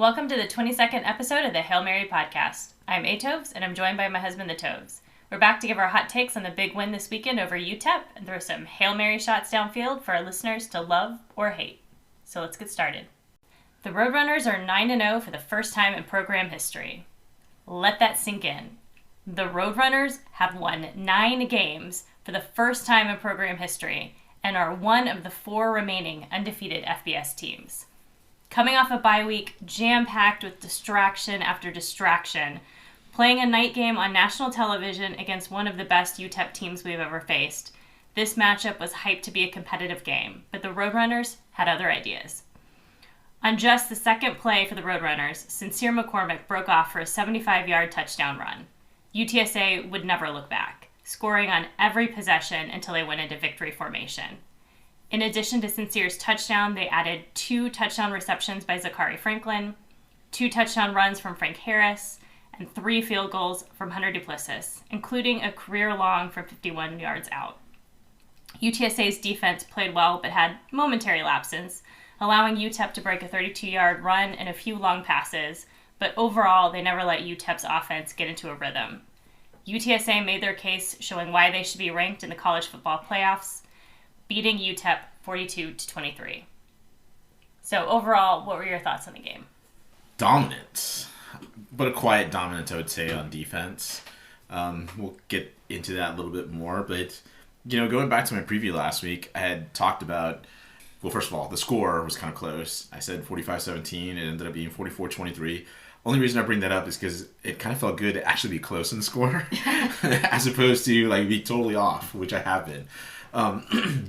Welcome to the 22nd episode of the Hail Mary podcast. I'm AToves, and I'm joined by my husband, the Toves. We're back to give our hot takes on the big win this weekend over UTEP and throw some Hail Mary shots downfield for our listeners to love or hate. So let's get started. The Roadrunners are 9-0 for the first time in program history. Let that sink in. The Roadrunners have won 9 games for the first time in program history and are one of the 4 remaining undefeated FBS teams. Coming off a bye week, jam-packed with distraction after distraction, playing a night game on national television against one of the best UTEP teams we've ever faced, this matchup was hyped to be a competitive game, but the Roadrunners had other ideas. On just the second play for the Roadrunners, Sincere McCormick broke off for a 75-yard touchdown run. UTSA would never look back, scoring on every possession until they went into victory formation. In addition to Sincere's touchdown, they added 2 touchdown receptions by Zachary Franklin, 2 touchdown runs from Frank Harris, and 3 field goals from Hunter Duplessis, including a career-long from 51 yards out. UTSA's defense played well but had momentary lapses, allowing UTEP to break a 32-yard run and a few long passes, but overall they never let UTEP's offense get into a rhythm. UTSA made their case showing why they should be ranked in the college football playoffs, beating UTEP 42-23. So overall, what were your thoughts on the game? Dominant, but a quiet dominance, I would say, on defense. We'll get into that a little bit more, but going back to my preview last week, I had talked about, well, first of all, the score was kind of close. I said 45-17. It ended up being 44-23. Only reason I bring that up is because it kind of felt good to actually be close in the score as opposed to be totally off, which I have been.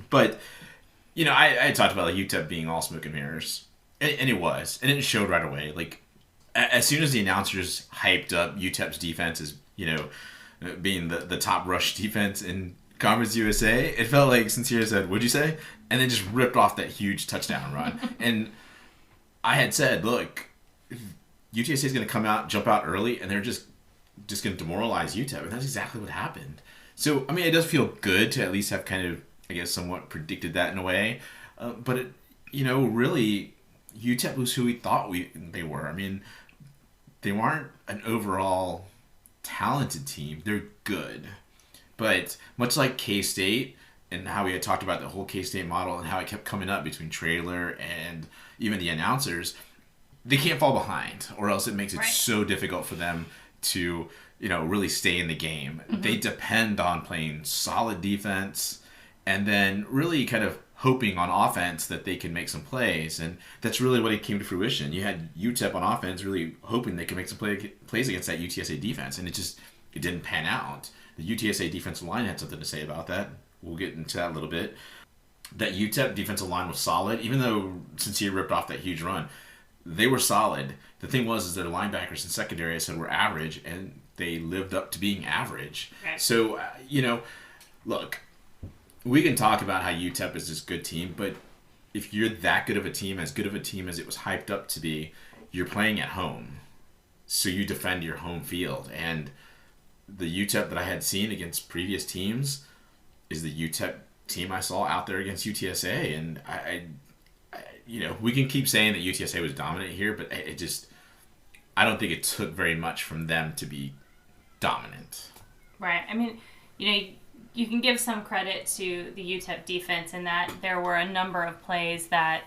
But, I talked about UTEP being all smoke and mirrors. And it was. And it showed right away. As soon as the announcers hyped up UTEP's defense as, being the top rush defense in Conference USA, it felt like Sincere said, "What'd you say?" And then just ripped off that huge touchdown run. And I had said, look, UTSA is going to come out, jump out early, and they're just going to demoralize UTEP. And that's exactly what happened. So, it does feel good to at least have kind of, somewhat predicted that in a way. But, really, UTEP was who we thought they were. They weren't an overall talented team. They're good. But much like K-State and how we had talked about the whole K-State model and how it kept coming up between Traylor and even the announcers, they can't fall behind or else it makes it so difficult for them to really stay in the game. Mm-hmm. They depend on playing solid defense and then really kind of hoping on offense that they can make some plays. And that's really what it came to fruition. You had UTEP on offense really hoping they could make some plays against that UTSA defense. And it didn't pan out. The UTSA defensive line had something to say about that. We'll get into that a little bit. That UTEP defensive line was solid. Even though Sincere ripped off that huge run, they were solid. The thing was their linebackers and secondary, I said, were average, and they lived up to being average. Right. So, look, we can talk about how UTEP is this good team, but if you're that good of a team as it was hyped up to be, you're playing at home. So you defend your home field. And the UTEP that I had seen against previous teams is the UTEP team I saw out there against UTSA. And I we can keep saying that UTSA was dominant here, but I don't think it took very much from them to be dominant. Right. You can give some credit to the UTEP defense in that there were a number of plays that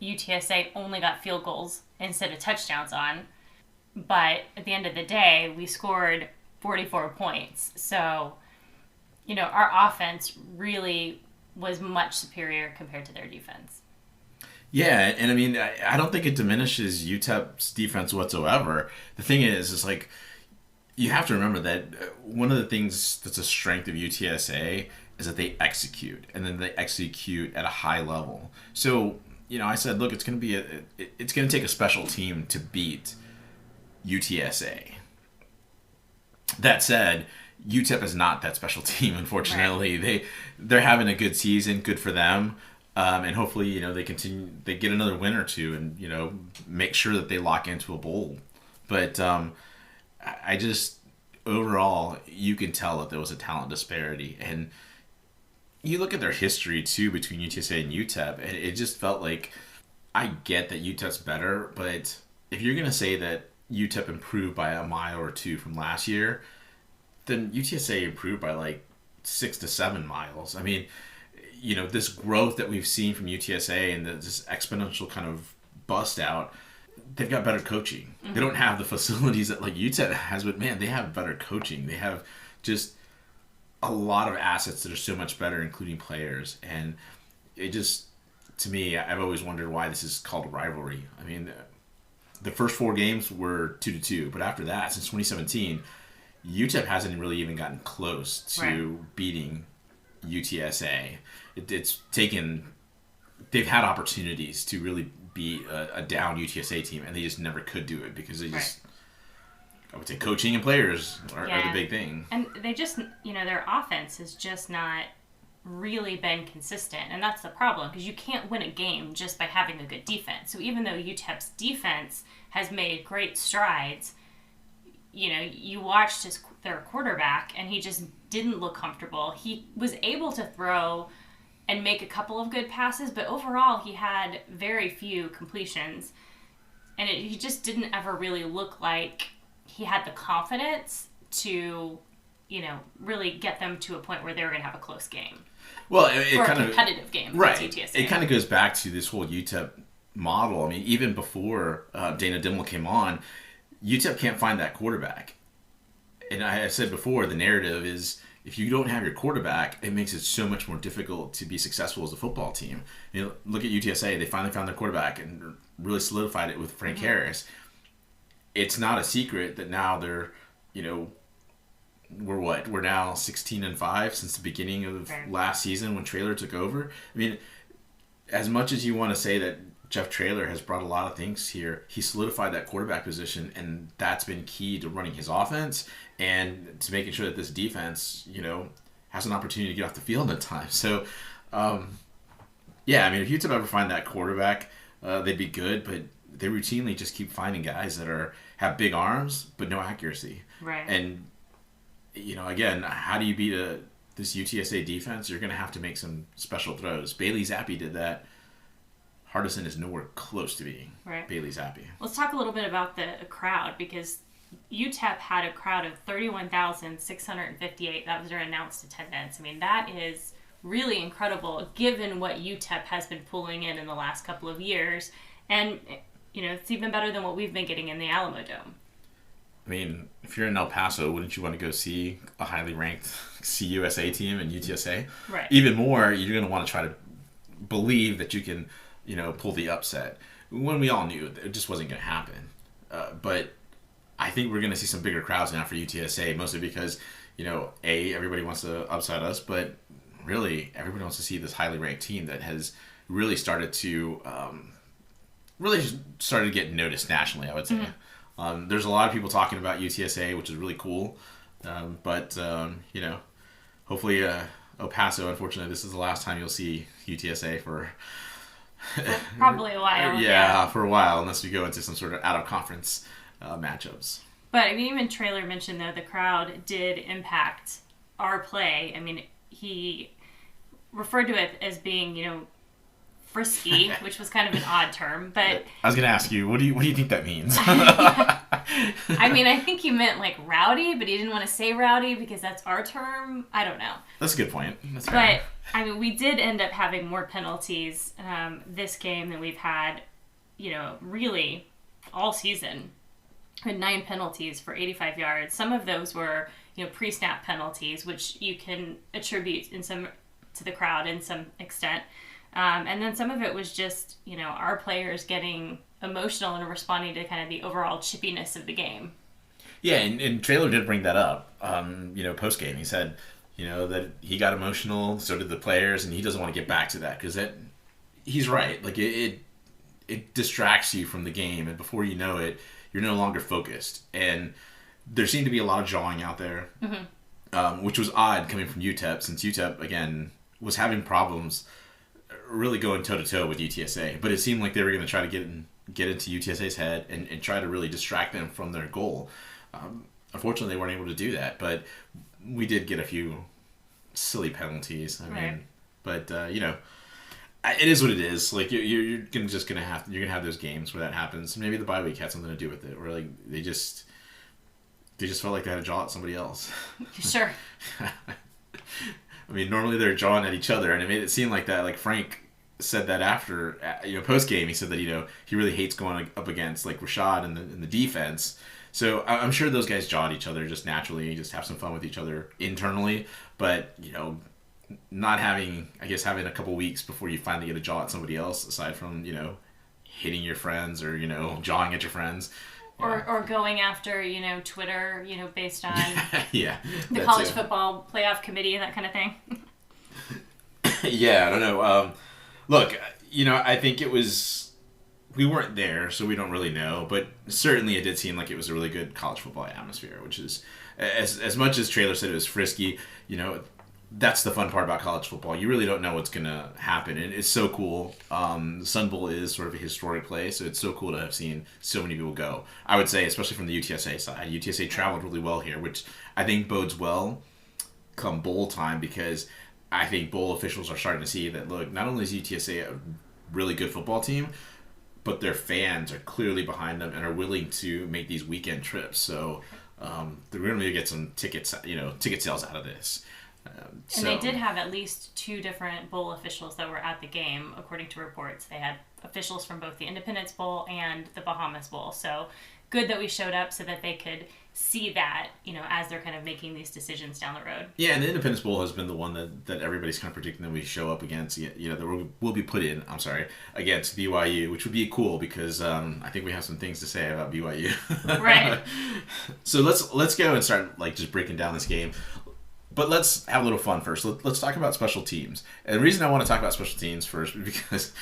UTSA only got field goals instead of touchdowns on. But at the end of the day, we scored 44 points. So, our offense really was much superior compared to their defense. Yeah, and I don't think it diminishes UTEP's defense whatsoever. The thing is you have to remember that one of the things that's a strength of UTSA is that they execute, and then they execute at a high level. So, I said, look, it's going to take a special team to beat UTSA. That said, UTEP is not that special team, unfortunately. Right. They're having a good season, good for them. And hopefully, they get another win or two and, make sure that they lock into a bowl. But I just, overall, you can tell that there was a talent disparity. And you look at their history, too, between UTSA and UTEP, and it just felt like, I get that UTEP's better, but if you're going to say that UTEP improved by a mile or two from last year, then UTSA improved by like 6 to 7 miles. I mean, this growth that we've seen from UTSA and this exponential kind of bust out, they've got better coaching. Mm-hmm. They don't have the facilities that like UTEP has, but man, they have better coaching. They have just a lot of assets that are so much better, including players. And it just, to me, I've always wondered why this is called a rivalry. I mean, the first 4 games were 2-2, but after that, since 2017, UTEP hasn't really even gotten close to beating UTSA. They've had opportunities to really be a down UTSA team, and they just never could do it because they just, I would say, coaching and players are the big thing. And they just, their offense has just not really been consistent, and that's the problem, because you can't win a game just by having a good defense. So even though UTEP's defense has made great strides, you watched their quarterback, and he just didn't look comfortable. He was able to throw and make a couple of good passes, but overall he had very few completions, and he just didn't ever really look like he had the confidence to, really get them to a point where they were going to have a close game. Well, it kind of competitive game, right? It kind of goes back to this whole UTEP model. I mean, even before Dana Dimmel came on, UTEP can't find that quarterback. And I said before, the narrative is if you don't have your quarterback, it makes it so much more difficult to be successful as a football team. Look at UTSA; they finally found their quarterback and really solidified it with Frank Harris. It's not a secret that now they're, we're now 16-5 since the beginning of last season when Traylor took over. I mean, as much as you want to say that Jeff Traylor has brought a lot of things here, he solidified that quarterback position, and that's been key to running his offense and to making sure that this defense, has an opportunity to get off the field at times. So, I mean, if UTEP ever find that quarterback, they'd be good, but they routinely just keep finding guys that have big arms but no accuracy. Right. And again, how do you beat this UTSA defense? You're going to have to make some special throws. Bailey Zappi did that. Hardison is nowhere close to being Bailey Zappi. Let's talk a little bit about the crowd, because UTEP had a crowd of 31,658. That was their announced attendance. I mean, that is really incredible given what UTEP has been pulling in the last couple of years. And, it's even better than what we've been getting in the Alamo Dome. I mean, if you're in El Paso, wouldn't you want to go see a highly ranked CUSA team in UTSA? Right. Even more, you're going to want to try to believe that you can, pull the upset. When we all knew it just wasn't going to happen. But I think we're going to see some bigger crowds now for UTSA, mostly because, everybody wants to upset us, but really everybody wants to see this highly ranked team that has really started to get noticed nationally, I would say. Mm-hmm. There's a lot of people talking about UTSA, which is really cool. But hopefully El Paso, unfortunately, this is the last time you'll see UTSA for probably a while. Yeah, for a while, unless we go into some sort of out-of-conference matchups. But, I mean, even Traylor mentioned, though, the crowd did impact our play. I mean, he referred to it as being, frisky, which was kind of an odd term, but I was going to ask you, what do you think that means? I mean, I think he meant like rowdy, but he didn't want to say rowdy because that's our term. I don't know. That's a good point. That's fair. But I mean, we did end up having more penalties this game than we've had, really all season. We had 9 penalties for 85 yards. Some of those were, pre-snap penalties, which you can attribute to the crowd in some extent. And then some of it was just, our players getting emotional and responding to kind of the overall chippiness of the game. Yeah, and Traylor did bring that up, post-game. He said, that he got emotional, so did the players, and he doesn't want to get back to that because he's right. Like, it distracts you from the game, and before you know it, you're no longer focused. And there seemed to be a lot of jawing out there, which was odd coming from UTEP, since UTEP, again, was having problems really going toe-to-toe with UTSA. But it seemed like they were going to try to get into UTSA's head and try to really distract them from their goal. Unfortunately, they weren't able to do that. But we did get a few silly penalties. I mean, but, It is what it is. Like you're gonna have those games where that happens. Maybe the bye week had something to do with it, where like they just felt like they had a jaw at somebody else. Sure. I mean, normally they're jawing at each other, and it made it seem like that. Like Frank said that after, post game, he said that he really hates going up against like Rashad in the defense. So I'm sure those guys jaw at each other just naturally, just have some fun with each other internally. But not having a couple weeks before you finally get a jaw at somebody else, aside from hitting your friends or jawing at your friends. Or going after, Twitter, based on yeah, the college football playoff committee and that kind of thing. Yeah, I don't know. Look, I think we weren't there, so we don't really know, but certainly it did seem like it was a really good college football atmosphere, which is, as much as Traylor said it was frisky, that's the fun part about college football. You really don't know what's going to happen, and it's so cool. The Sun Bowl is sort of a historic place, so it's so cool to have seen so many people go. I would say, especially from the UTSA side. UTSA traveled really well here, which I think bodes well come bowl time, because I think bowl officials are starting to see that, look, not only is UTSA a really good football team, but their fans are clearly behind them and are willing to make these weekend trips. So they're going to get some ticket sales out of this. And they did have at least 2 different bowl officials that were at the game, according to reports. They had officials from both the Independence Bowl and the Bahamas Bowl. So good that we showed up so that they could see that, as they're kind of making these decisions down the road. Yeah, and the Independence Bowl has been the one that everybody's kind of predicting that we show up against, that we'll be put in, against BYU, which would be cool because I think we have some things to say about BYU. Right. So let's go and start just breaking down this game. But let's have a little fun first. Let's talk about special teams. And the reason I want to talk about special teams first is because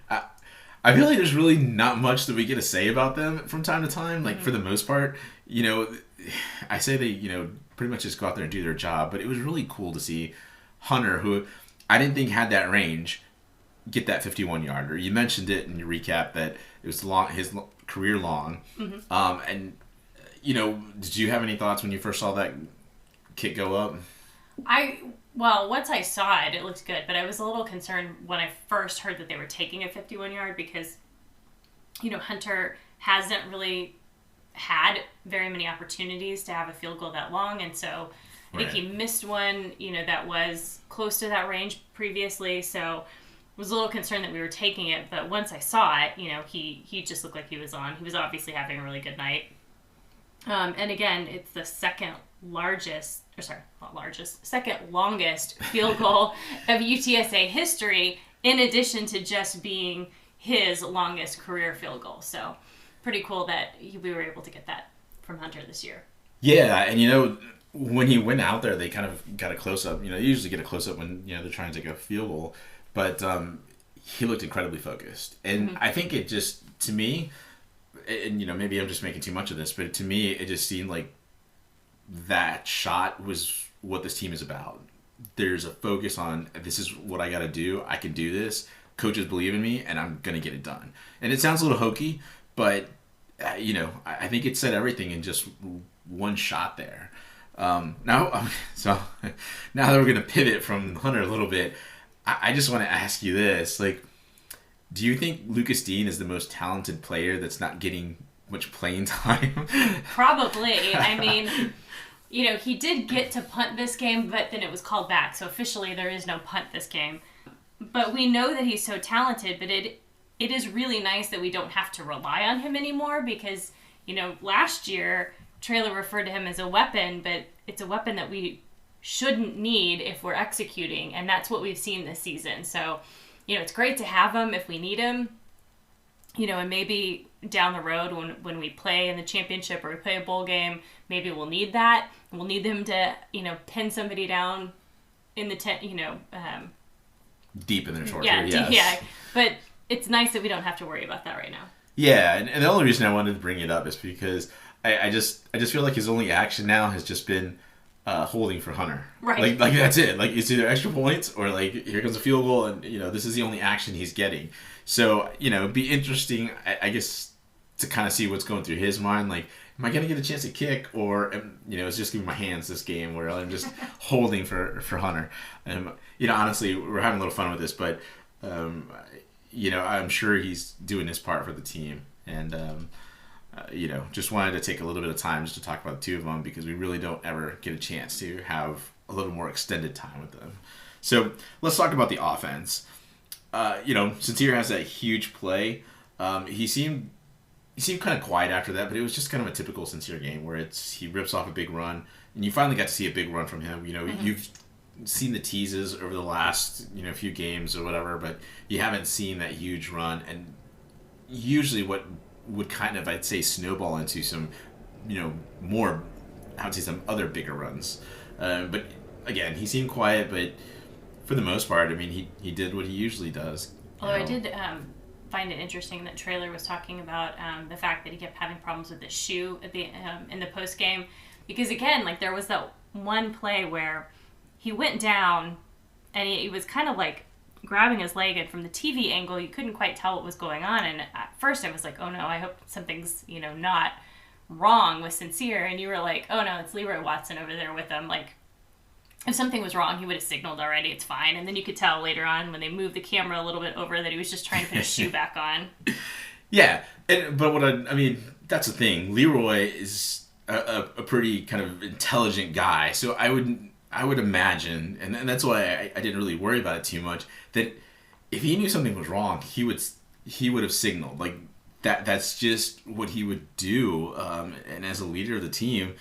I feel like there's really not much that we get to say about them from time to time. Like, for the most part, I say they, pretty much just go out there and do their job. But it was really cool to see Hunter, who I didn't think had that range, get that 51-yarder. You mentioned it in your recap that it was his career long. Mm-hmm. And, did you have any thoughts when you first saw that kick go up? Once I saw it, it looked good, but I was a little concerned when I first heard that they were taking a 51-yard because, Hunter hasn't really had very many opportunities to have a field goal that long, and so I think he missed one, that was close to that range previously, so I was a little concerned that we were taking it, but once I saw it, he just looked like he was on. He was obviously having a really good night. And again, it's the second longest field goal of UTSA history, in addition to just being his longest career field goal. So pretty cool that we were able to get that from Hunter this year. Yeah, and when he went out there, they kind of got a close-up. They usually get a close-up when they're trying to take a field goal, but he looked incredibly focused. And I think it just, to me, and maybe I'm just making too much of this, but to me it just seemed like that shot was what this team is about. There's a focus on, this is what I got to do. I can do this. Coaches believe in me, and I'm going to get it done. And it sounds a little hokey, but I think it said everything in just one shot there. So now that we're going to pivot from Hunter a little bit, I just want to ask you this, do you think Lucas Dean is the most talented player that's not getting much playing time? Probably. I mean, he did get to punt this game, but then it was called back. So officially there is no punt this game. But we know that he's so talented, but it is really nice that we don't have to rely on him anymore because, last year Traylor referred to him as a weapon, but it's a weapon that we shouldn't need if we're executing, and that's what we've seen this season. So it's great to have him if we need him, and maybe down the road when we play in the championship or we play a bowl game, maybe we'll need that. We'll need them to, pin somebody down in the deep in their torture. Yeah. But it's nice that we don't have to worry about that right now. Yeah, and the only reason I wanted to bring it up is because I just feel like his only action now has just been holding for Hunter. Right. Like that's it. Like, it's either extra points or here comes a field goal, and this is the only action he's getting. So it'd be interesting, I guess, to kind of see what's going through his mind. Like, am I going to get a chance to kick, or it's just giving my hands this game where I'm just holding for Hunter. Honestly, we're having a little fun with this, but Um, I'm sure he's doing his part for the team. And, just wanted to take a little bit of time just to talk about the two of them because we really don't ever get a chance to have a little more extended time with them. So let's talk about the offense. Sincere has that huge play. He seemed kind of quiet after that, but it was just kind of a typical Sincere game where he rips off a big run, and you finally got to see a big run from him. You've seen the teases over the last few games or whatever, but you haven't seen that huge run. And usually, what would kind of I'd say snowball into some more I'd say some other bigger runs. But again, he seemed quiet, but for the most part, I mean, he did what he usually does. Although I did find it interesting that Traylor was talking about the fact that he kept having problems with his shoe at the in the post game, because again, like there was that one play where he went down and he was kind of like grabbing his leg, and from the TV angle you couldn't quite tell what was going on, and at first I was like, oh no, I hope something's not wrong with Sincere, and you were like, oh no, it's Leroy Watson over there with him. Like if something was wrong, he would have signaled already, it's fine. And then you could tell later on when they moved the camera a little bit over that he was just trying to put his shoe back on. Yeah, but what I mean, that's the thing. Leroy is a pretty kind of intelligent guy, so I would imagine, and that's why I didn't really worry about it too much, that if he knew something was wrong, he would have signaled. Like that's just what he would do. And as a leader of the team,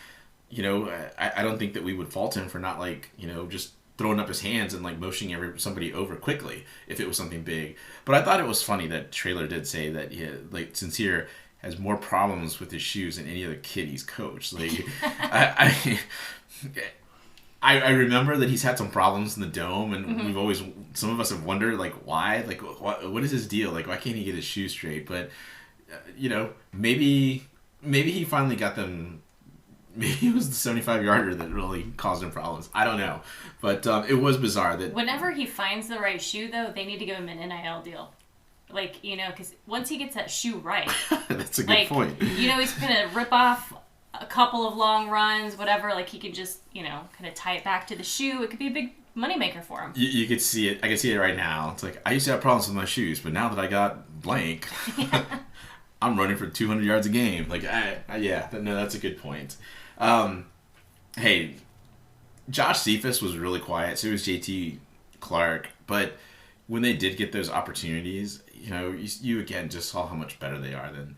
I don't think that we would fault him for not just throwing up his hands and like motioning somebody over quickly if it was something big. But I thought it was funny that Traylor did say that Sincere has more problems with his shoes than any other kid he's coached. Like I remember that he's had some problems in the dome, and some of us have wondered like why, like what is his deal? Like why can't he get his shoes straight? But maybe he finally got them. Maybe it was the 75-yarder that really caused him problems. I don't know. But it was bizarre that... Whenever he finds the right shoe, though, they need to give him an NIL deal. Like, because once he gets that shoe right... That's a good point. He's going to rip off a couple of long runs, whatever. Like, he can just, kind of tie it back to the shoe. It could be a big moneymaker for him. You could see it. I can see it right now. It's like, I used to have problems with my shoes, but now that I got blank... I'm running for 200 yards a game. Like, that's a good point. Hey, Josh Cephas was really quiet. So was JT Clark. But when they did get those opportunities, you again just saw how much better they are than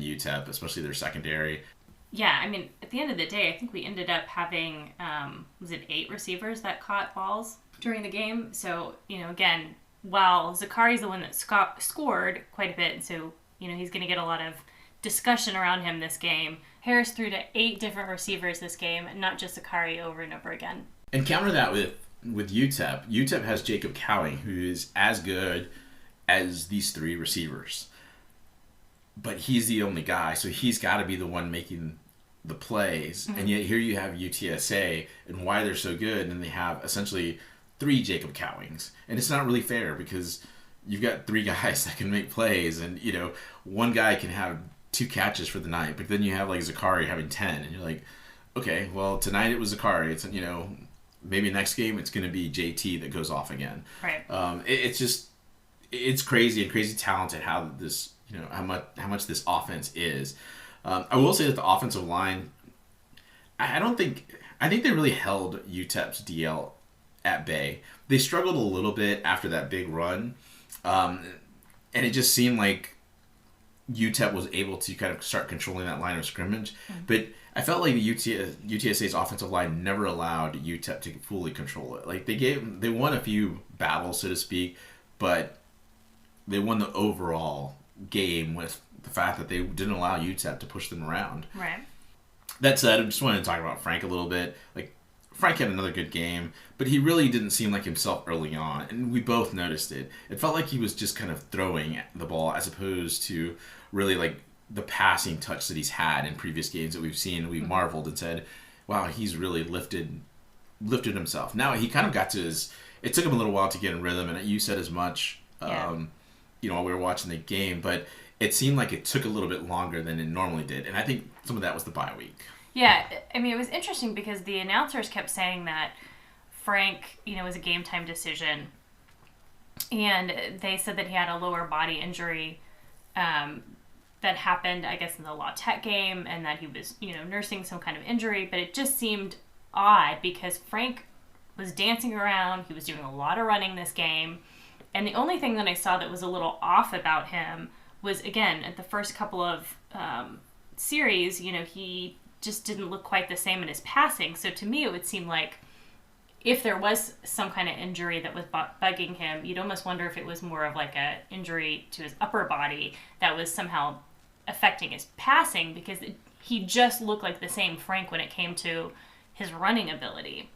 UTEP, especially their secondary. Yeah, I mean, at the end of the day, I think we ended up having, 8 receivers that caught balls during the game. So, again, while Zakari's the one that scored quite a bit, so, he's going to get a lot of discussion around him this game. Harris threw to 8 different receivers this game, not just Zakari over and over again. And counter that with UTEP. UTEP has Jacob Cowing, who is as good as these 3 receivers. But he's the only guy, so he's got to be the one making the plays. Mm-hmm. And yet here you have UTSA and why they're so good, and they have essentially 3 Jacob Cowings. And it's not really fair because you've got 3 guys that can make plays, and one guy can have 2 catches for the night, but then you have like Zakari having 10, and you're like, okay, well tonight it was Zakari. It's maybe next game it's going to be JT that goes off again. Right. It's crazy and crazy talented how this how much this offense is. I will say that the offensive line, I think they really held UTEP's DL at bay. They struggled a little bit after that big run, and it just seemed like UTEP was able to kind of start controlling that line of scrimmage. Mm-hmm. But I felt like the UTSA's offensive line never allowed UTEP to fully control it. Like they won a few battles, so to speak, but they won the overall game with the fact that they didn't allow UTEP to push them around. Right. That said, I just wanted to talk about Frank a little bit. Like, Frank had another good game, but he really didn't seem like himself early on, and we both noticed it. It felt like he was just kind of throwing the ball as opposed to really like the passing touch that he's had in previous games that we've seen. And we marveled and said, wow, he's really lifted himself. Now he kind of got to it took him a little while to get in rhythm, and you said as much, while we were watching the game, but it seemed like it took a little bit longer than it normally did. And I think some of that was the bye week. Yeah, I mean, it was interesting because the announcers kept saying that Frank, was a game time decision. And they said that he had a lower body injury that happened, I guess, in the La Tech game, and that he was, nursing some kind of injury. But it just seemed odd because Frank was dancing around. He was doing a lot of running this game. And the only thing that I saw that was a little off about him was, again, at the first couple of series, he just didn't look quite the same in his passing. So to me, it would seem like if there was some kind of injury that was bugging him, you'd almost wonder if it was more of like a injury to his upper body that was somehow affecting his passing, because he just looked like the same Frank when it came to his running ability.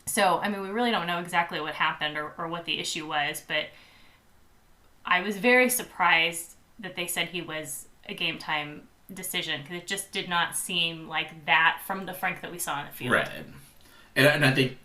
So, I mean, we really don't know exactly what happened or what the issue was, but I was very surprised that they said he was a game time decision, because it just did not seem like that from the Frank that we saw in the field. Right. And I think,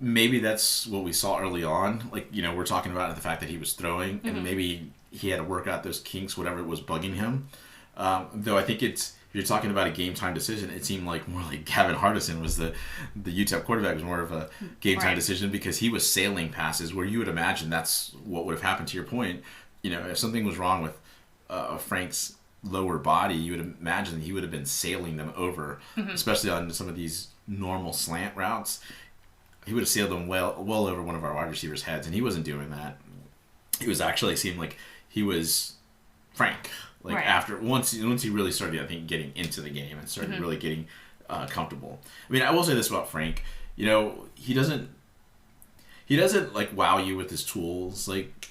maybe that's what we saw early on. Like, we're talking about the fact that he was throwing, and maybe he had to work out those kinks, whatever was bugging him. Though I think if you're talking about a game time decision, it seemed like more like Gavin Hardison was the UTEP quarterback, was more of a game time decision, because he was sailing passes where you would imagine that's what would have happened. To your point, if something was wrong with Frank's lower body, you would imagine he would have been sailing them over, especially on some of these normal slant routes. He would have sailed them well over one of our wide receivers' heads, and he wasn't doing that. It was actually seemed like he was Frank. Like after once he really started, I think, getting into the game and started really getting comfortable. I mean, I will say this about Frank. He doesn't like wow you with his tools. Like,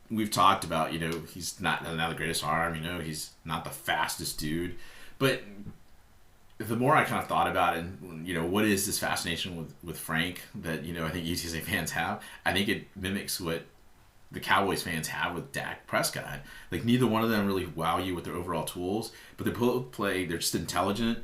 we've talked about, he's not the greatest arm. He's not the fastest dude, but the more I kind of thought about it, and, what is this fascination with Frank that, I think UTSA fans have, I think it mimics what the Cowboys fans have with Dak Prescott. Like, neither one of them really wow you with their overall tools, but they both play, they're just intelligent.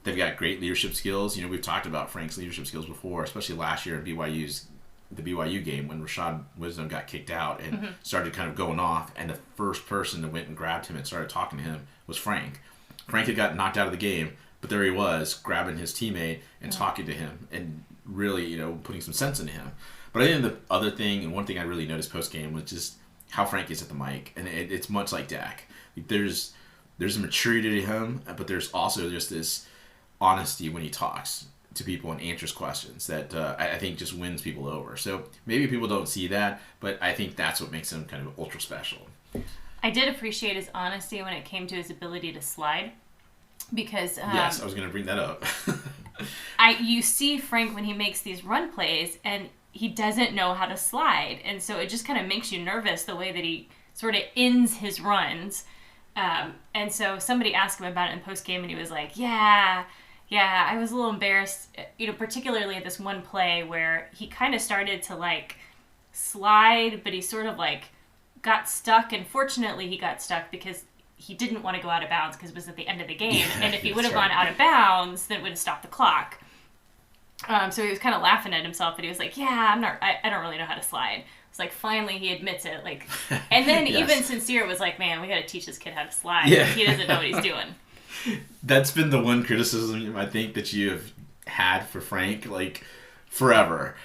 They've got great leadership skills. We've talked about Frank's leadership skills before, especially last year in the BYU game when Rashad Wisdom got kicked out and started kind of going off, and the first person that went and grabbed him and started talking to him was Frank. Frank had got knocked out of the game, but there he was, grabbing his teammate and talking to him and really, putting some sense into him. But I think the other thing, and one thing I really noticed post-game, was just how Frank is at the mic. And it's much like Dak. There's a maturity to him, but there's also just this honesty when he talks to people and answers questions that I think just wins people over. So maybe people don't see that, but I think that's what makes him kind of ultra special. I did appreciate his honesty when it came to his ability to slide. Because yes, I was going to bring that up. You see Frank when he makes these run plays, and he doesn't know how to slide, and so it just kind of makes you nervous the way that he sort of ends his runs. And so somebody asked him about it in post game, and he was like, "Yeah, I was a little embarrassed, particularly at this one play where he kind of started to like slide, but he sort of like got stuck, and fortunately he got stuck because he didn't want to go out of bounds because it was at the end of the game. And if he would have gone out of bounds, then it would have stopped the clock. So he was kind of laughing at himself, but he was like, I don't really know how to slide. It's like, finally he admits it. Like, and then even Sincere was like, man, we got to teach this kid how to slide. Yeah. He doesn't know what he's doing. That's been the one criticism I think that you have had for Frank, like, forever.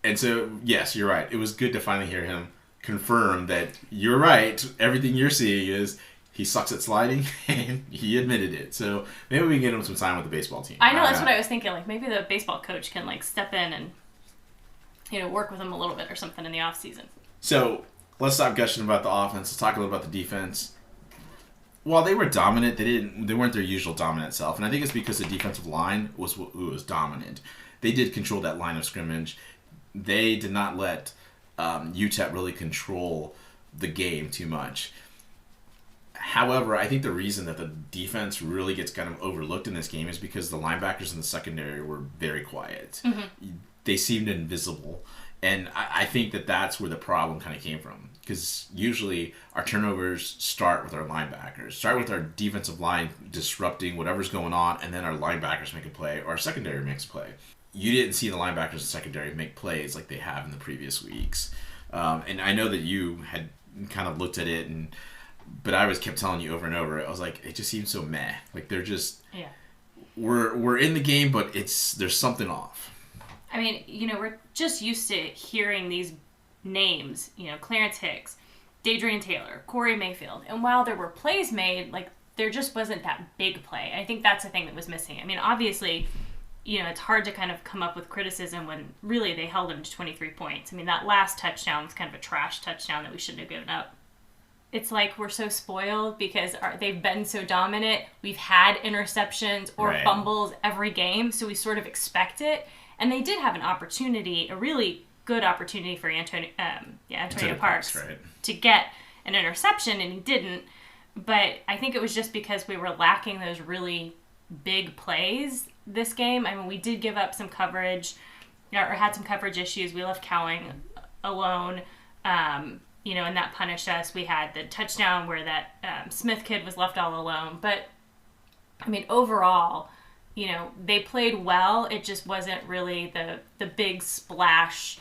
And so, yes, you're right. It was good to finally hear him confirm that you're right. Everything you're seeing is he sucks at sliding, and he admitted it. So maybe we can get him some time with the baseball team. I know, that's what I was thinking. Like, maybe the baseball coach can, like, step in and, work with him a little bit or something in the off season. So let's stop gushing about the offense. Let's talk a little about the defense. While they were dominant, they weren't their usual dominant self, and I think it's because the defensive line was dominant. They did control that line of scrimmage. They did not let UTEP really control the game too much. However, I think the reason that the defense really gets kind of overlooked in this game is because the linebackers in the secondary were very quiet. They seemed invisible. And I think that that's where the problem kind of came from. Because usually our turnovers start with our linebackers, start with our defensive line disrupting whatever's going on, and then our linebackers make a play, or our secondary makes a play. You didn't see the linebackers and secondary make plays like they have in the previous weeks. And I know that you had kind of looked at it, but I kept telling you over and over, I was like, it just seems so meh. Like, they're just, we're in the game, but there's something off. I mean, we're just used to hearing these names, Clarence Hicks, Dadrian Taylor, Corey Mayfield. And while there were plays made, like, there just wasn't that big play. I think that's the thing that was missing. I mean, obviously, it's hard to kind of come up with criticism when really they held him to 23 points. I mean, that last touchdown was kind of a trash touchdown that we shouldn't have given up. It's like we're so spoiled because they've been so dominant. We've had interceptions or fumbles every game, so we sort of expect it. And they did have an opportunity, a really good opportunity for Antonio Parks to get an interception, and he didn't. But I think it was just because we were lacking those really big plays this game. I mean, we did give up some coverage, or had some coverage issues. We left Cowing alone, and that punished us. We had the touchdown where that Smith kid was left all alone. But, I mean, overall, they played well. It just wasn't really the big splash,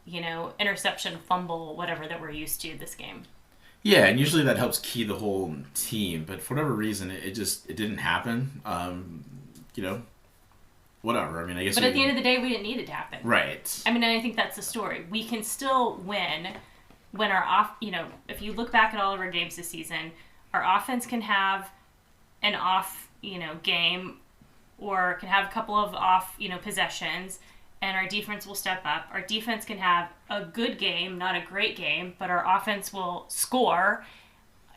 interception, fumble, whatever that we're used to this game. Yeah, and usually that helps key the whole team, but for whatever reason, it didn't happen. Whatever. I mean, I guess. But at the end of the day, we didn't need it to happen. Right. I mean, and I think that's the story. We can still win when our if you look back at all of our games this season, our offense can have an off, game, or can have a couple of off, possessions, and our defense will step up. Our defense can have a good game, not a great game, but our offense will score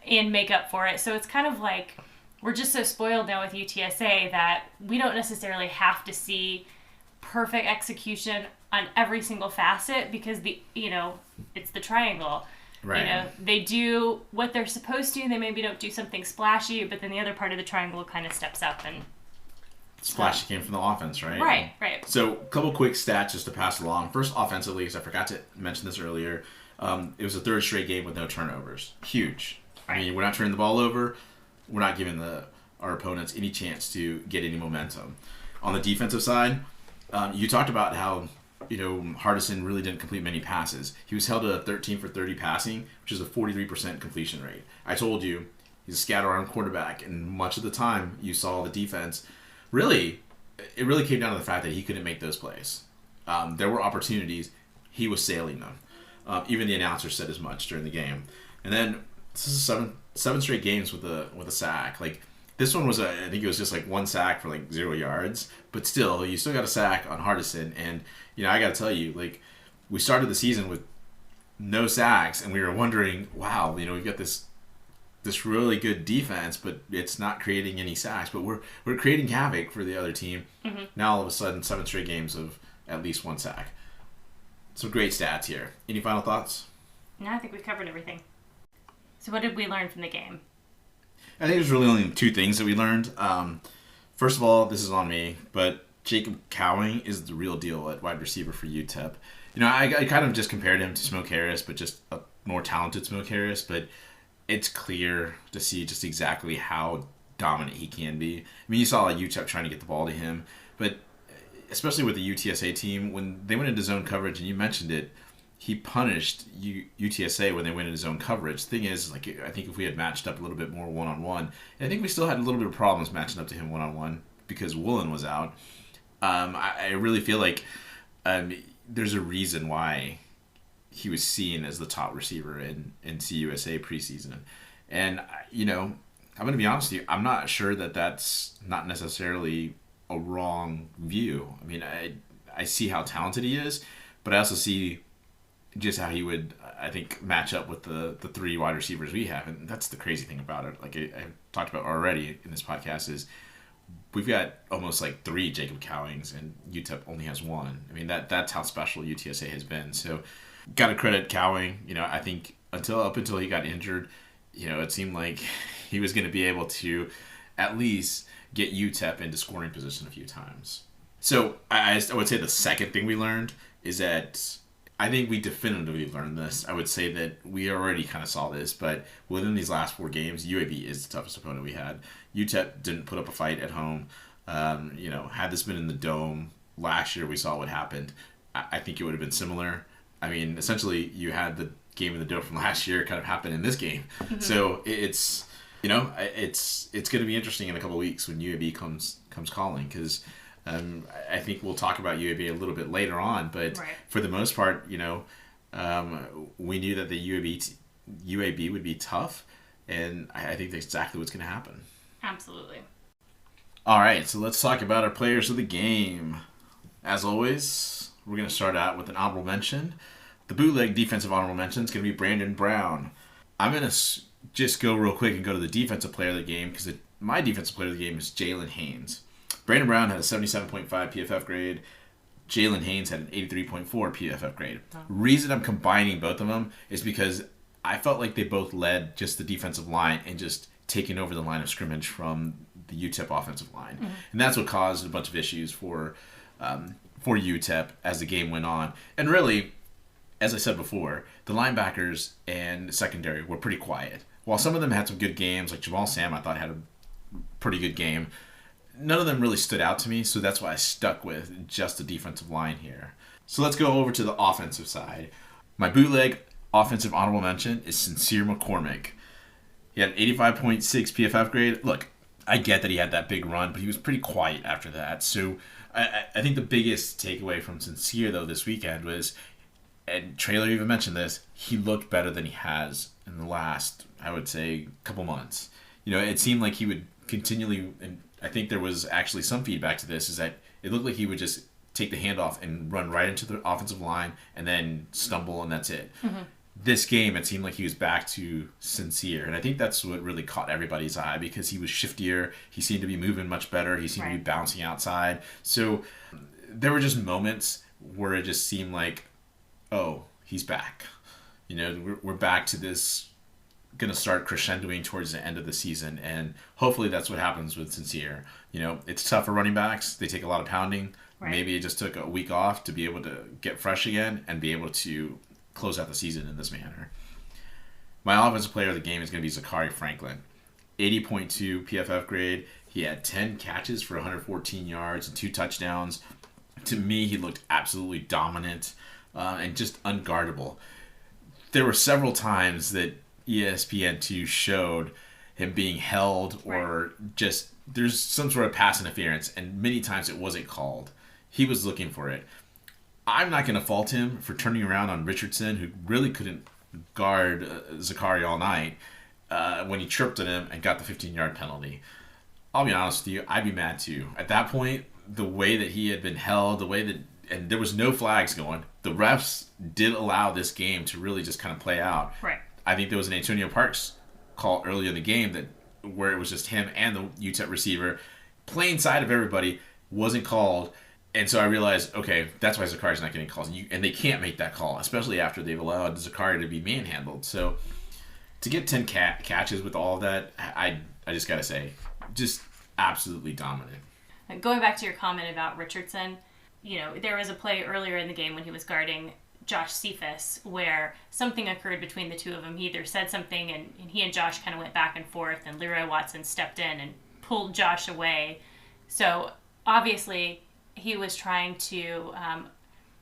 and make up for it. So it's kind of like we're just so spoiled now with UTSA that we don't necessarily have to see perfect execution on every single facet because it's the triangle. Right. They do what they're supposed to. They maybe don't do something splashy, but then the other part of the triangle kind of steps up and Splashy came from the offense, right? Right. So, a couple quick stats just to pass along. First, offensively, because I forgot to mention this earlier, it was a third straight game with no turnovers. Huge. Right. I mean, we're not turning the ball over. We're not giving our opponents any chance to get any momentum. On the defensive side, you talked about how Hardison really didn't complete many passes. He was held to 13 for 30 passing, which is a 43% completion rate. I told you he's a scatter-arm quarterback, and much of the time you saw the defense. Really, it really came down to the fact that he couldn't make those plays. There were opportunities. He was sailing them. Even the announcer said as much during the game. And then this is seven straight games with a sack. Like this one was I think it was just like one sack for like 0 yards. But still, you still got a sack on Hardison. And I got to tell you, like we started the season with no sacks, and we were wondering, wow, we've got this really good defense, but it's not creating any sacks. But we're creating havoc for the other team. Mm-hmm. Now all of a sudden, 7 straight games of at least one sack. Some great stats here. Any final thoughts? No, I think we covered everything. So what did we learn from the game? I think there's really only 2 things that we learned. First of all, this is on me, but Jacob Cowing is the real deal at wide receiver for UTEP. I kind of just compared him to Smoke Harris, but just a more talented Smoke Harris, but it's clear to see just exactly how dominant he can be. I mean, you saw UTEP trying to get the ball to him, but especially with the UTSA team, when they went into zone coverage, and you mentioned it, he punished UTSA when they went into zone coverage. The thing is, like, I think if we had matched up a little bit more one-on-one, I think we still had a little bit of problems matching up to him one-on-one because Woolen was out. I really feel like there's a reason why he was seen as the top receiver in CUSA preseason. And, I'm going to be honest with you, I'm not sure that that's not necessarily a wrong view. I mean, I see how talented he is, but I also see just how he would, I think, match up with the 3 wide receivers we have. And that's the crazy thing about it. Like I talked about already in this podcast is we've got almost like 3 Jacob Cowings, and UTEP only has 1. I mean, that's how special UTSA has been. So got to credit Cowing. I think up until he got injured, it seemed like he was going to be able to at least get UTEP into scoring position a few times. So I would say the second thing we learned is that I think we definitively learned this. I would say that we already kind of saw this, but within these last 4 games, UAB is the toughest opponent we had. UTEP didn't put up a fight at home. Had this been in the Dome last year, we saw what happened. I think it would have been similar. I mean, essentially, you had the game in the Dome from last year kind of happen in this game. Mm-hmm. So it's going to be interesting in a couple of weeks when UAB comes calling because I think we'll talk about UAB a little bit later on, but for the most part, we knew that the UAB would be tough, and I think that's exactly what's going to happen. Absolutely. All right, so let's talk about our players of the game. As always, we're going to start out with an honorable mention. The bootleg defensive honorable mention is going to be Brandon Brown. I'm going to just go real quick and go to the defensive player of the game because my defensive player of the game is Jalen Haynes. Brandon Brown had a 77.5 PFF grade. Jalen Haynes had an 83.4 PFF grade. Oh. Reason I'm combining both of them is because I felt like they both led just the defensive line and just taking over the line of scrimmage from the UTEP offensive line. Mm-hmm. And that's what caused a bunch of issues for UTEP as the game went on. And really, as I said before, the linebackers and secondary were pretty quiet. While some of them had some good games, like Jamal Sam I thought had a pretty good game, none of them really stood out to me, so that's why I stuck with just the defensive line here. So let's go over to the offensive side. My bootleg offensive honorable mention is Sincere McCormick. He had an 85.6 PFF grade. Look, I get that he had that big run, but he was pretty quiet after that. So I think the biggest takeaway from Sincere, though, this weekend was, and Traylor even mentioned this, he looked better than he has in the last, I would say, couple months. It seemed like he would continually, and I think there was actually some feedback to this, is that it looked like he would just take the handoff and run right into the offensive line and then stumble, and that's it. Mm-hmm. This game, it seemed like he was back to Sincere, and I think that's what really caught everybody's eye because he was shiftier. He seemed to be moving much better. He seemed to be bouncing outside. So there were just moments where it just seemed like, oh, he's back. We're back to this, going to start crescendoing towards the end of the season, and hopefully that's what happens with Sincere. It's tough for running backs. They take a lot of pounding. Right. Maybe it just took a week off to be able to get fresh again and be able to close out the season in this manner. My offensive player of the game is going to be Zachary Franklin. 80.2 PFF grade. He had 10 catches for 114 yards and 2 touchdowns. To me, he looked absolutely dominant and just unguardable. There were several times that ESPN2 showed him being held or just there's some sort of pass interference, and many times it wasn't called. He was looking for it. I'm not going to fault him for turning around on Richardson, who really couldn't guard Zachary all night when he tripped at him and got the 15-yard penalty. I'll be honest with you, I'd be mad too. At that point, the way that he had been held, and there was no flags going, the refs did allow this game to really just kind of play out. Right. I think there was an Antonio Parks call early in the game where it was just him and the UTEP receiver playing side of everybody, wasn't called. And so I realized, okay, that's why Zachari's not getting calls. And they can't make that call, especially after they've allowed Zachary to be manhandled. So to get 10 catches with all of that, I just got to say, just absolutely dominant. Going back to your comment about Richardson, there was a play earlier in the game when he was guarding Josh Cephas where something occurred between the two of them. He either said something and he and Josh kind of went back and forth, and Leroy Watson stepped in and pulled Josh away. So obviously he was trying to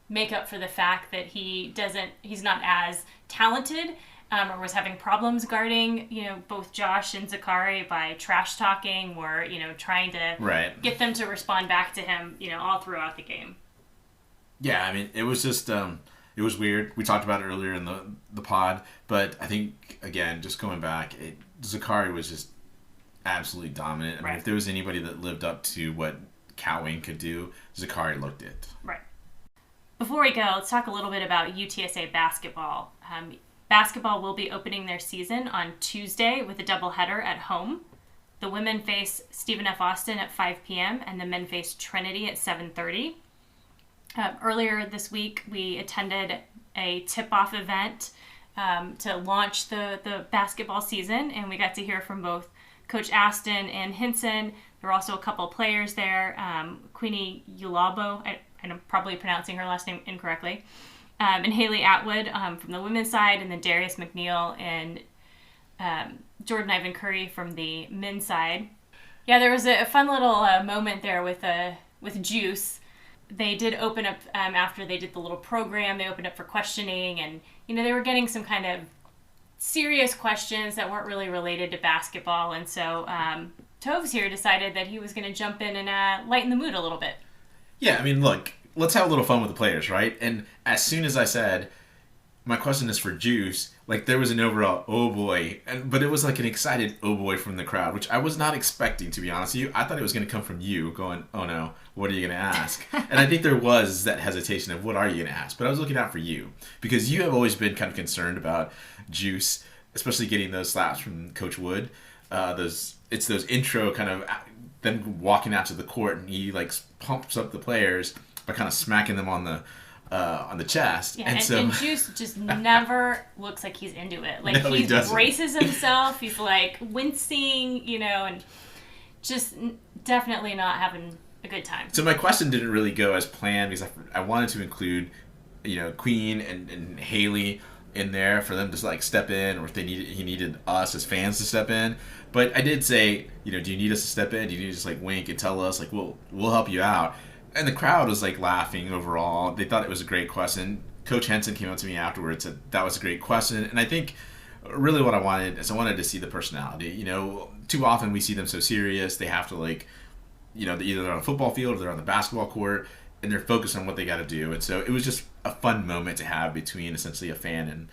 make up for the fact that he's not as talented or was having problems guarding, both Josh and Zachary by trash talking or, trying to get them to respond back to him, all throughout the game. Yeah, I mean, it was just, it was weird. We talked about it earlier in the pod, but I think, again, just going back, Zachary was just absolutely dominant. I mean, if there was anybody that lived up to what Cowing could do, Zachary looked it. Right. Before we go, let's talk a little bit about UTSA basketball. Basketball will be opening their season on Tuesday with a doubleheader at home. The women face Stephen F. Austin at 5 p.m. and the men face Trinity at 7:30. Earlier this week, we attended a tip-off event to launch the basketball season, and we got to hear from both Coach Aston and Hinson. There were also a couple of players there. Queenie Ulabo, I'm probably pronouncing her last name incorrectly, and Haley Atwood from the women's side, and then Darius McNeil and Jordan Ivan Curry from the men's side. Yeah, there was a fun little moment there with Juice. They did open up after they did the little program. They opened up for questioning, and they were getting some kind of serious questions that weren't really related to basketball, and so Toves here decided that he was going to jump in and lighten the mood a little bit. Yeah, I mean, look, let's have a little fun with the players, right? And as soon as I said, my question is for Juice, like there was an overall oh boy, but it was like an excited oh boy from the crowd, which I was not expecting, to be honest with you. I thought it was going to come from you going, oh no, what are you going to ask? And I think there was that hesitation of what are you going to ask? But I was looking out for you because you have always been kind of concerned about Juice, especially getting those slaps from Coach Wood. Those intro kind of them walking out to the court and he like pumps up the players by kind of smacking them on the chest. Yeah, and Juice just never looks like he's into it. Like no, he braces himself. He's like wincing, and just definitely not having a good time. So my question didn't really go as planned because I wanted to include, Queen and Haley in there for them to like step in, or if he needed us as fans to step in. But I did say, do you need us to step in? Do you need to just like wink and tell us like we'll help you out? And the crowd was like laughing overall. They thought it was a great question. Coach Henson came up to me afterwards and said that was a great question. And I think really what I wanted is I wanted to see the personality. Too often we see them so serious. They have to like, either they're on a football field or they're on the basketball court and they're focused on what they got to do. And so it was just a fun moment to have between essentially a fan and,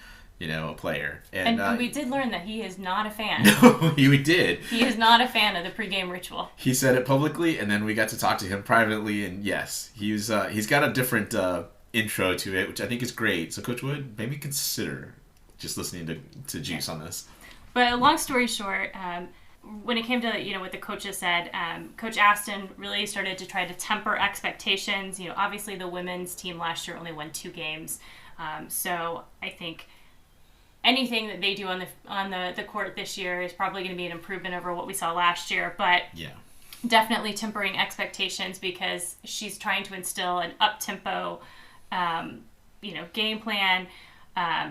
a player. And we did learn that he is not a fan. No, we did. He is not a fan of the pregame ritual. He said it publicly, and then we got to talk to him privately, and yes, he's got a different intro to it, which I think is great. So Coach Wood, maybe consider just listening to Juice on this. But long story short, when it came to what the coaches said, Coach Aston really started to try to temper expectations. Obviously the women's team last year only won 2 games, so I think anything that they do on the court this year is probably going to be an improvement over what we saw last year. But yeah, definitely tempering expectations because she's trying to instill an up-tempo, game plan.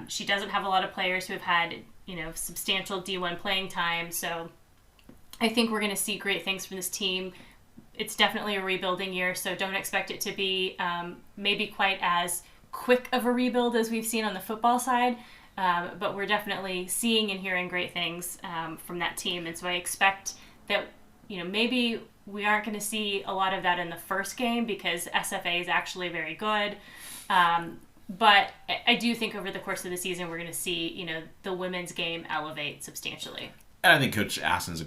She doesn't have a lot of players who have had substantial D1 playing time, so I think we're going to see great things from this team. It's definitely a rebuilding year, so don't expect it to be maybe quite as quick of a rebuild as we've seen on the football side. But we're definitely seeing and hearing great things from that team. And so I expect that, maybe we aren't going to see a lot of that in the first game because SFA is actually very good. But I do think over the course of the season, we're going to see, the women's game elevate substantially. And I think Coach Aston's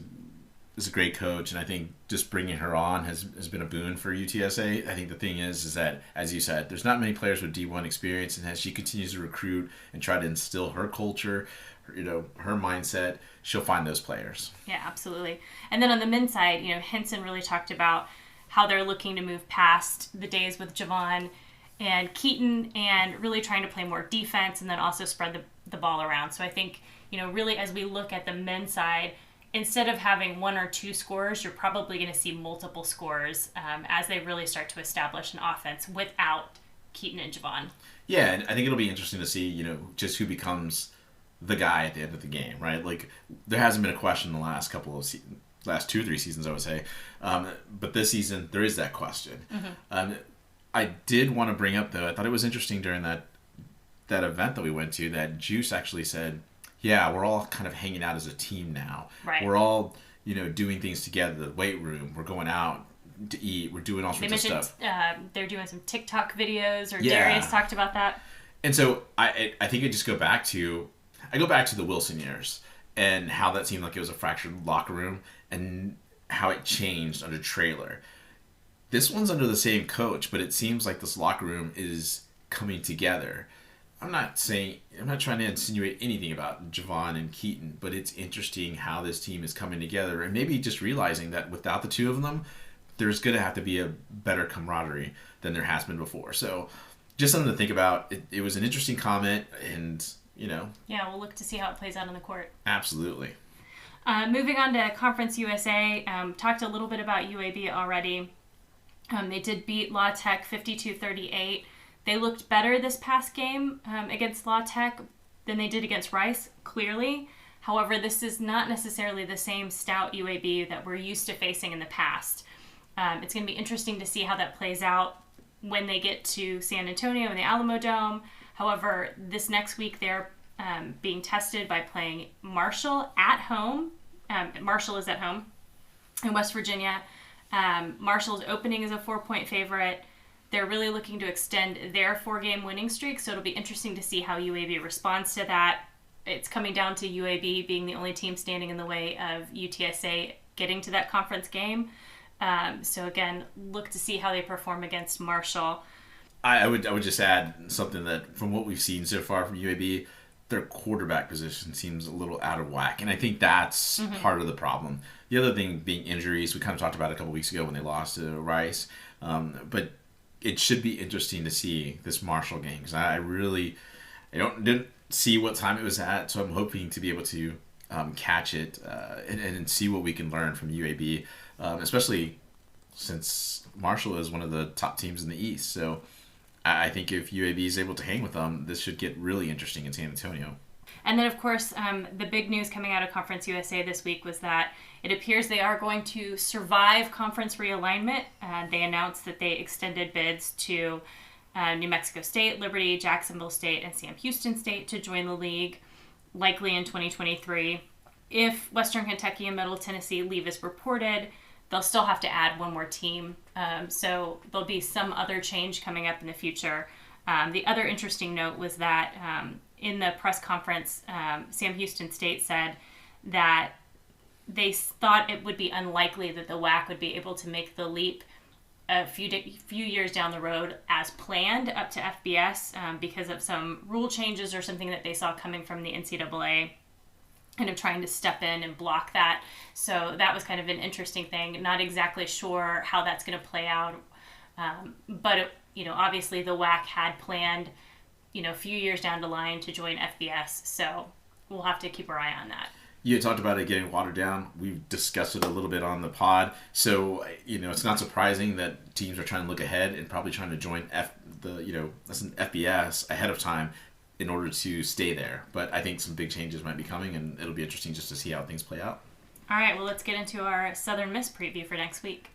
is a great coach, and I think just bringing her on has been a boon for UTSA. I think the thing is that, as you said, there's not many players with D1 experience, and as she continues to recruit and try to instill her culture, her mindset, she'll find those players. Yeah, absolutely. And then on the men's side, Henson really talked about how they're looking to move past the days with Javon and Keaton and really trying to play more defense and then also spread the ball around. So I think, really as we look at the men's side, instead of having 1 or 2 scorers, you're probably going to see multiple scorers as they really start to establish an offense without Keaton and Javon. Yeah, and I think it'll be interesting to see, just who becomes the guy at the end of the game, right? Like, there hasn't been a question in the last couple of last 2 or 3 seasons, I would say. But this season, there is that question. Mm-hmm. I did want to bring up, though, I thought it was interesting during that event that we went to that Juice actually said, yeah, we're all kind of hanging out as a team now. Right. We're all, doing things together. The weight room. We're going out to eat. We're doing all sorts of stuff. They're doing some TikTok videos, or Darius talked about that. And so I think I just go back to the Wilson years and how that seemed like it was a fractured locker room and how it changed under Traylor. This one's under the same coach, but it seems like this locker room is coming together. I'm not trying to insinuate anything about Javon and Keaton, but it's interesting how this team is coming together and maybe just realizing that without the 2 of them, there's going to have to be a better camaraderie than there has been before. So just something to think about. It was an interesting comment and, Yeah, we'll look to see how it plays out on the court. Absolutely. Moving on to Conference USA, talked a little bit about UAB already. They did beat La Tech 52-38. They looked better this past game against La Tech than they did against Rice, clearly. However, this is not necessarily the same stout UAB that we're used to facing in the past. It's going to be interesting to see how that plays out when they get to San Antonio in the Alamo Dome. However, this next week they're being tested by playing Marshall at home. Marshall is at home in West Virginia. Marshall's opening is a 4-point favorite. They're really looking to extend their 4-game winning streak, so it'll be interesting to see how UAB responds to that. It's coming down to UAB being the only team standing in the way of UTSA getting to that conference game. So again, look to see how they perform against Marshall. I would just add something that from what we've seen so far from UAB, their quarterback position seems a little out of whack, and I think that's part of the problem. The other thing being injuries. We kind of talked about it a couple weeks ago when they lost to Rice, but it should be interesting to see this Marshall game because I didn't see what time it was at, so I'm hoping to be able to catch it and see what we can learn from UAB, especially since Marshall is one of the top teams in the East. So I think if UAB is able to hang with them, this should get really interesting in San Antonio. And then, of course, the big news coming out of Conference USA this week was that it appears they are going to survive conference realignment. They announced that they extended bids to New Mexico State, Liberty, Jacksonville State, and Sam Houston State to join the league, likely in 2023. If Western Kentucky and Middle Tennessee leave as reported, they'll still have to add one more team. So there'll be some other change coming up in the future. The other interesting note was that in the press conference, Sam Houston State said that they thought it would be unlikely that the WAC would be able to make the leap a few years down the road as planned up to FBS because of some rule changes or something that they saw coming from the NCAA, kind of trying to step in and block that. So that was kind of an interesting thing. Not exactly sure how that's going to play out, but obviously the WAC had planned, a few years down the line to join FBS. So we'll have to keep our eye on that. You talked about it getting watered down. We've discussed it a little bit on the pod. So, it's not surprising that teams are trying to look ahead and probably trying to join FBS ahead of time in order to stay there. But I think some big changes might be coming, and it'll be interesting just to see how things play out. All right, well, let's get into our Southern Miss preview for next week.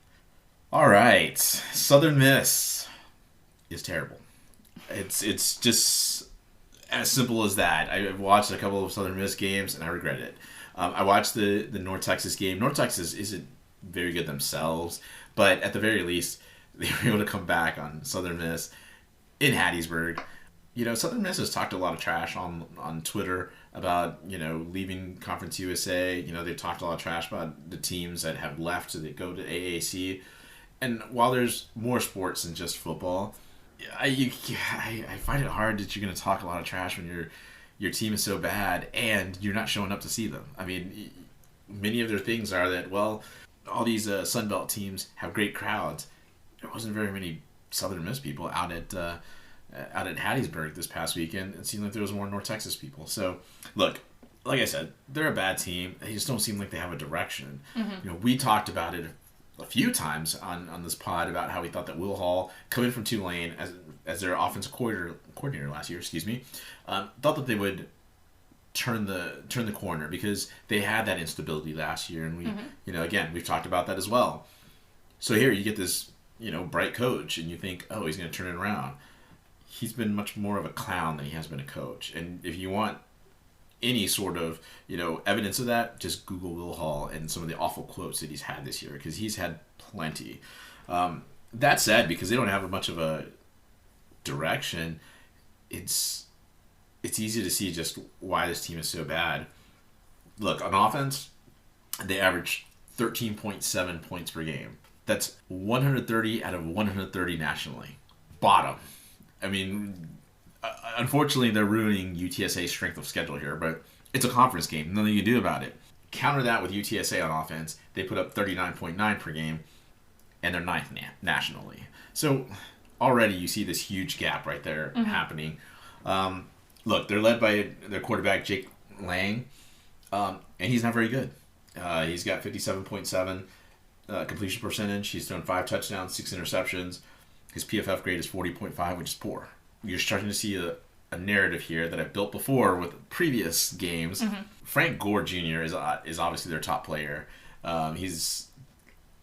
All right. Southern Miss is terrible. It's just as simple as that. I've watched a couple of Southern Miss games, and I regret it. I watched the North Texas game. North Texas isn't very good themselves, but at the very least, they were able to come back on Southern Miss in Hattiesburg. Southern Miss has talked a lot of trash on Twitter about, leaving Conference USA. They've talked a lot of trash about the teams that have left that go to AAC. And while there's more sports than just football, I find it hard that you're going to talk a lot of trash when your team is so bad and you're not showing up to see them. I mean, many of their things are that, well, all these Sunbelt teams have great crowds. There wasn't very many Southern Miss people out at Hattiesburg this past weekend. It seemed like there was more North Texas people. So, look, like I said, they're a bad team. They just don't seem like they have a direction. Mm-hmm. We talked about it a few times on this pod about how we thought that Will Hall, coming from Tulane as their offensive coordinator last year, thought that they would turn the corner because they had that instability last year, and we, again, we've talked about that as well. So here you get this, bright coach, and you think, oh, he's going to turn it around. He's been much more of a clown than he has been a coach, and if you want any sort of evidence of that, just Google Will Hall and some of the awful quotes that he's had this year, because he's had plenty. That said, because they don't have much of a direction, it's easy to see just why this team is so bad. Look, on offense, they average 13.7 points per game. That's 130 out of 130 nationally. Bottom. I mean, unfortunately, they're ruining UTSA's strength of schedule here, but it's a conference game. Nothing you can do about it. Counter that with UTSA on offense. They put up 39.9 per game, and they're ninth nationally. So already you see this huge gap right there happening. Look, they're led by their quarterback, Jake Lang, and he's not very good. He's got 57.7 completion percentage. He's thrown 5 touchdowns, 6 interceptions. His PFF grade is 40.5, which is poor. You're starting to see a narrative here that I've built before with previous games. Mm-hmm. Frank Gore Jr. is obviously their top player. He's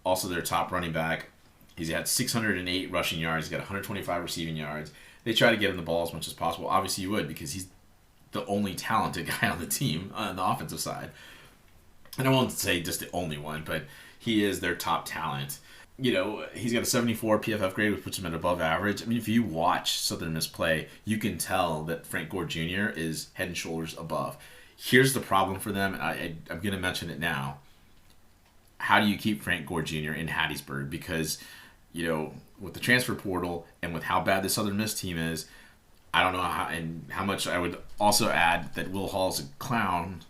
also their top running back. He's had 608 rushing yards. He's got 125 receiving yards. They try to get him the ball as much as possible. Obviously, you would, because he's the only talented guy on the team on the offensive side. And I won't say just the only one, but he is their top talent. He's got a 74 PFF grade, which puts him at above average. I mean, if you watch Southern Miss play, you can tell that Frank Gore Jr. is head and shoulders above. Here's the problem for them. I'm going to mention it now. How do you keep Frank Gore Jr. in Hattiesburg? Because, with the transfer portal and with how bad the Southern Miss team is, I don't know how much I would also add that Will Hall's a clown.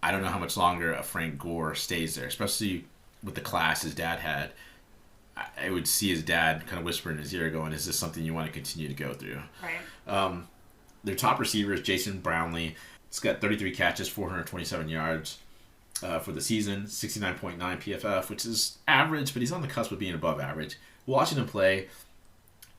I don't know how much longer a Frank Gore stays there, especially with the class his dad had. I would see his dad kind of whisper in his ear going, is this something you want to continue to go through? Right. Their top receiver is Jason Brownlee. He's got 33 catches, 427 yards for the season, 69.9 PFF, which is average, but he's on the cusp of being above average. Watching him play,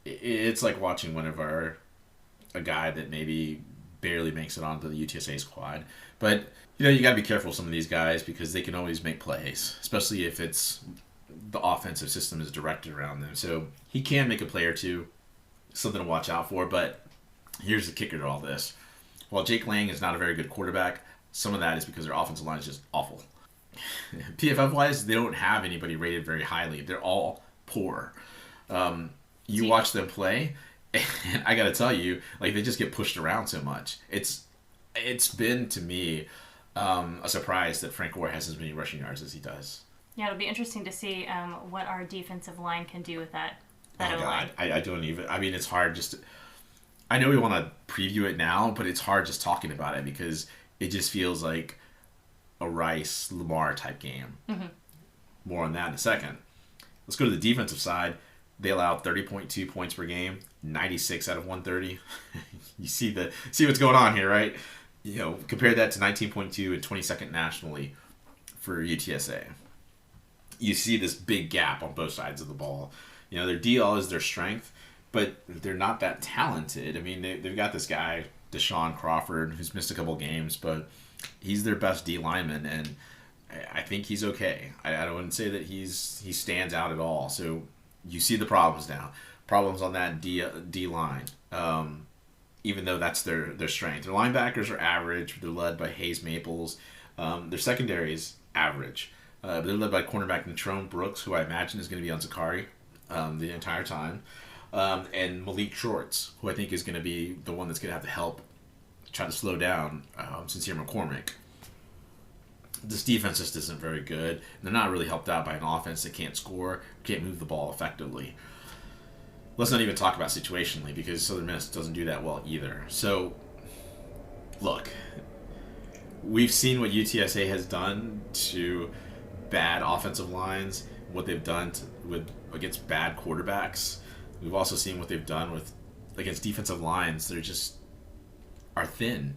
it's like watching a guy that maybe barely makes it onto the UTSA squad. But, you got to be careful with some of these guys because they can always make plays, especially if the offensive system is directed around them. So he can make a play or two, something to watch out for. But here's the kicker to all this. While Jake Lang is not a very good quarterback, some of that is because their offensive line is just awful. PFF-wise, they don't have anybody rated very highly. They're all poor. You watch them play, and I got to tell you, they just get pushed around so much. It's been, to me, a surprise that Frank Gore has as many rushing yards as he does. Yeah, it'll be interesting to see what our defensive line can do with that O-line. I don't even... I mean, it's hard just... I know we want to preview it now, but it's hard just talking about it because it just feels like a Rice-Lamar type game. Mm-hmm. More on that in a second. Let's go to the defensive side. They allow 30.2 points per game, 96 out of 130. You see what's going on here, right? Compare that to 19.2 and 22nd nationally for UTSA. You see this big gap on both sides of the ball. Their DL is their strength, but they're not that talented. I mean, they've got this guy, Deshaun Crawford, who's missed a couple games, but he's their best D lineman, and I think he's okay. I wouldn't say that he stands out at all. So you see the problems now. Problems on that D line, even though that's their strength. Their linebackers are average. They're led by Hayes Maples. Their secondary is average. They're led by cornerback Natrone Brooks, who I imagine is going to be on Zakari the entire time. And Malik Shorts, who I think is going to be the one that's going to have to help try to slow down Sincere McCormick. This defense just isn't very good. They're not really helped out by an offense that can't score, can't move the ball effectively. Let's not even talk about situationally because Southern Miss doesn't do that well either. So, look, we've seen what UTSA has done to bad offensive lines, what they've done against bad quarterbacks. We've also seen what they've done against defensive lines that are thin.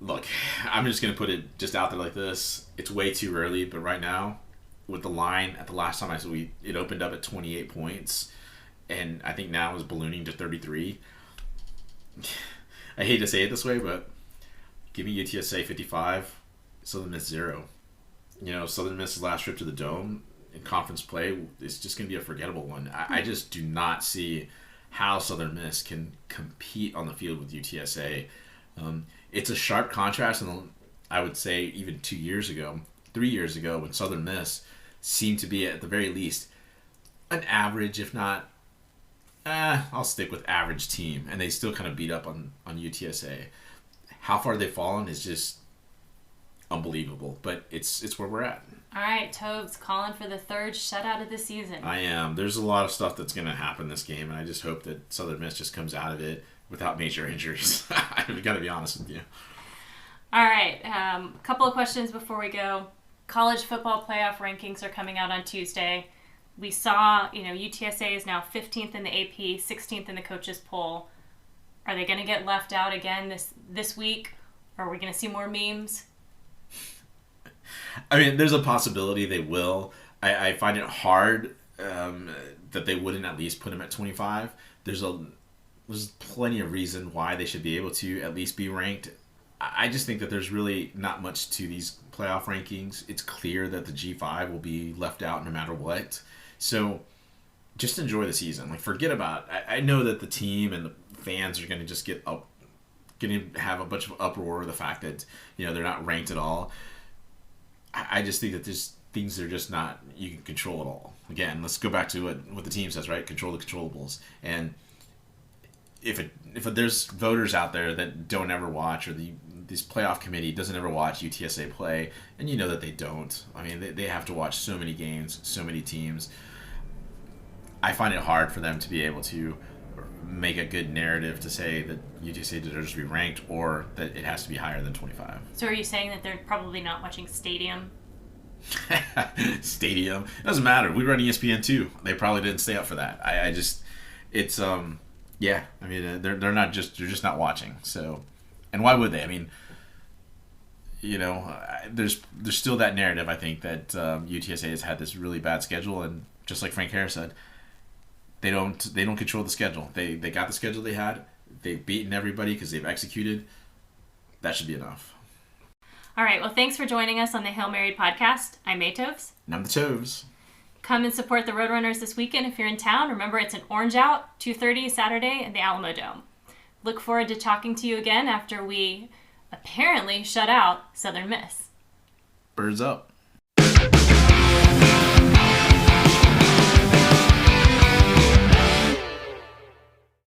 Look, I'm just going to put it just out there like this. It's way too early, but right now, with the line, at the last time I saw it opened up at 28 points, and I think now it's ballooning to 33. I hate to say it this way, but give me UTSA 55, Southern Miss 0. Southern Miss's last trip to the Dome in conference play is just going to be a forgettable one. I just do not see how Southern Miss can compete on the field with UTSA. It's a sharp contrast, and I would say even 3 years ago, when Southern Miss seemed to be at the very least an average, if not, I'll stick with average team, and they still kind of beat up on UTSA. How far they've fallen is just unbelievable, but it's where we're at. All right, Toves, calling for the third shutout of the season. I am. There's a lot of stuff that's going to happen this game, and I just hope that Southern Miss just comes out of it without major injuries. I've got to be honest with you. All right, a couple of questions before we go. College football playoff rankings are coming out on Tuesday. We saw, UTSA is now 15th in the AP, 16th in the coaches poll. Are they going to get left out again this week? Or are we going to see more memes? I mean, there's a possibility they will. I find it hard that they wouldn't at least put them at 25. There's plenty of reason why they should be able to at least be ranked. I just think that there's really not much to these playoff rankings. It's clear that the G5 will be left out no matter what. So just enjoy the season. Forget about it. I know that the team and the fans are going to just going to have a bunch of uproar over the fact that, they're not ranked at all. I just think that things that are just not you can control at all. Again, let's go back to what the team says, right? Control the controllables. And if there's voters out there that don't ever watch, or this playoff committee doesn't ever watch UTSA play, and you know that they don't. I mean, they have to watch so many games, so many teams. I find it hard for them to be able to make a good narrative to say that UTSA deserves to be ranked, or that it has to be higher than 25. So are you saying that they're probably not watching Stadium? Stadium, it doesn't matter. We run ESPN too. They probably didn't stay up for that. I just, it's yeah. I mean, they're just not watching. So, and why would they? I mean, there's still that narrative. I think that UTSA has had this really bad schedule, and just like Frank Harris said, they don't control the schedule. They got the schedule they had. They've beaten everybody because they've executed. That should be enough. All right. Well, thanks for joining us on the Hail Mary podcast. I'm AToves. And I'm the Toves. Come and support the Roadrunners this weekend if you're in town. Remember, it's an orange out, 2:30 Saturday at the Alamo Dome. Look forward to talking to you again after we apparently shut out Southern Miss. Birds up.